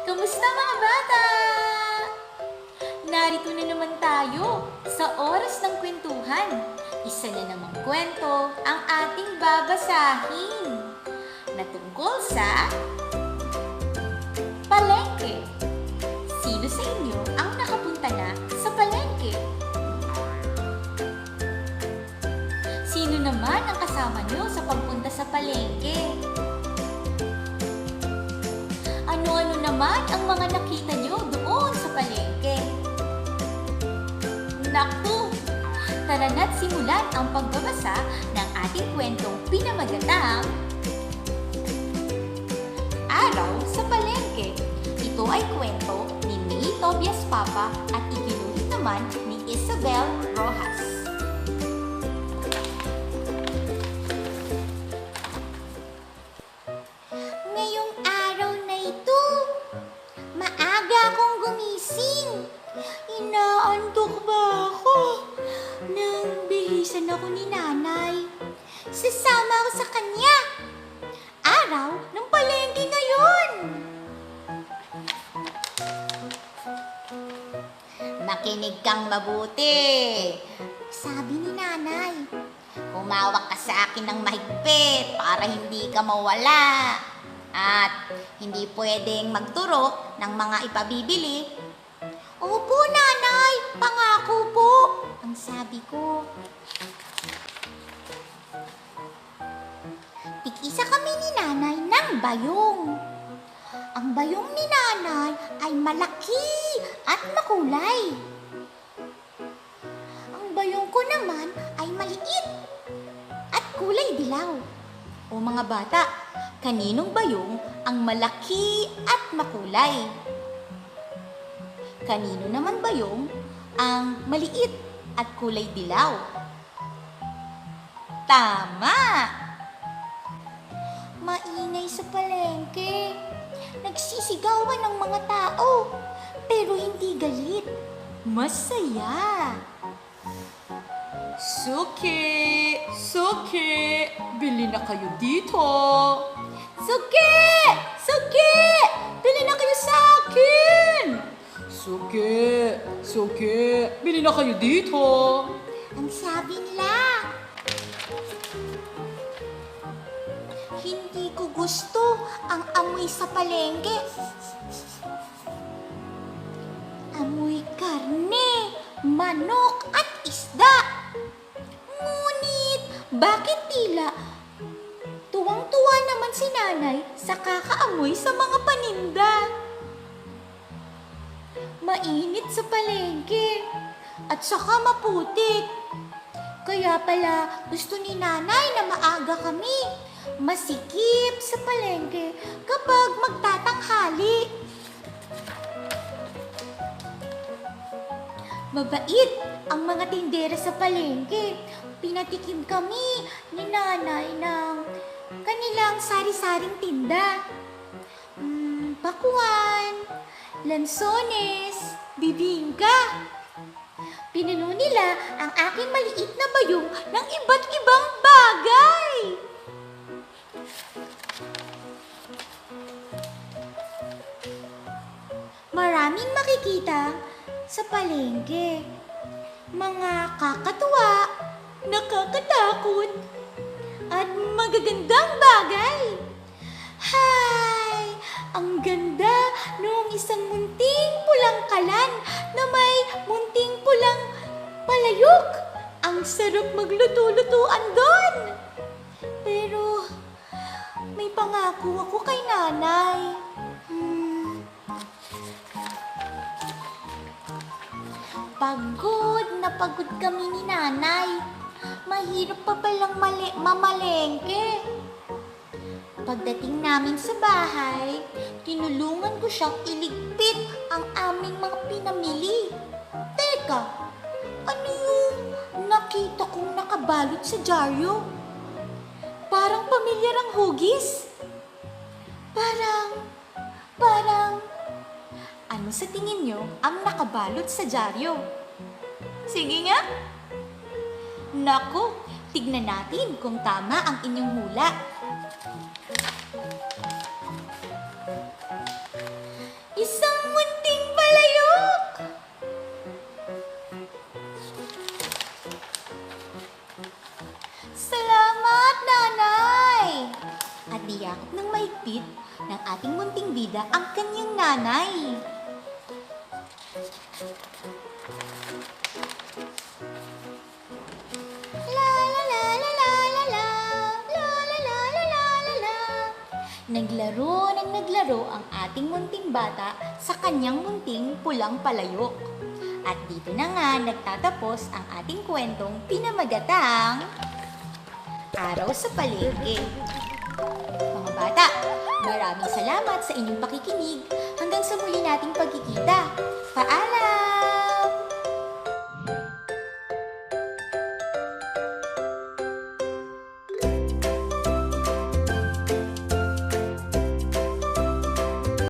Kamusta mga bata? Narito na naman tayo sa oras ng kwentuhan. Isa na namang kwento ang ating babasahin na tungkol sa palengke. Sino sa inyo ang nakapunta na sa palengke? Sino naman ang kasama nyo sa pagpunta sa palengke? Ano-ano naman ang mga nakita nyo doon sa palengke? Naku! Tara na't simulan ang pagbabasa ng ating kwentong pinamagatang Araw sa Palengke. Ito ay kwento ni May Tobias Papa at iginuhit naman ni Isabel Rojas. Ngayong araw na ito, maaga akong gumising. Inaantok ba ako? Nang bihisan ako ni nanay. Sasama ako sa kanya. Araw ng palengke ngayon. Makinig kang mabuti. Sabi ni nanay, humawak ka sa akin ng mahigpit para hindi ka mawala. At hindi pwedeng magturo ng mga ipabibili. Opo, nanay. Pangako po. Ang sabi ko. Tig-isa kami ni nanay ng bayong. Ang bayong ni nanay ay malaki at makulay. Ang bayong ko naman ay maliit at kulay dilaw. O mga bata, kaninong bayong ang malaki at makulay? Kanino naman bayong ang maliit at kulay dilaw? Tama! Maingay sa palengke. Nagsisigawan ng mga tao, pero hindi galit. Masaya. Suki! Suki! Bili na kayo dito! Suki! Suki! Bili na kayo sa akin! Suki! Suki! Bili na kayo dito! Ang sabi nila. Hindi ko gusto ang amoy sa palengke. Amoy karne, manok at isda. Ngunit, bakit tila tuwang-tuwa naman si nanay sa kakaamoy sa mga paninda? Mainit sa palengke at saka maputik. Kaya pala gusto ni nanay na maaga kami masikip sa palengke kapag magtatanghali. Mabait ang mga tindera sa palengke. Pinatikim kami ni nanay ng kanilang sari-saring tinda. Pakuan, lansones, bibingka. Pinuno nila ang aking maliit na bayong ng iba't ibang bagay. Maraming makikita sa palengke. Mga kakatuwa, nakakatakot, at magagandang bagay. Hay! Ang ganda noong isang munting pulang kalan na may munting pulang palayok. Ang sarap magluto-lutuan doon. Pero may pangako ako kay nanay. Pagod na pagod kami ni nanay. Mahirap pa palang mamalengke. Pagdating namin sa bahay, tinulungan ko siyang iligpit ang aming mga pinamili. Teka, ano yung nakita kong nakabalot sa dyaryo? Parang pamilyar ang hugis. Parang, ano sa tingin nyo ang nakabalot sa dyaryo? Sige nga. Naku, tignan natin kung tama ang inyong hula. niyakap ng mahigpit ng ating munting bida ang kanyang nanay. La la la la la la la, la la la la la la la. Naglaro ng naglaro ang ating munting bata sa kanyang munting pulang palayok. At dito na nga nagtatapos ang ating kwentong pinamagatang Araw sa Palengke. Mga bata, maraming salamat sa inyong pakikinig. Hanggang sa muli nating pagkikita. Paalam!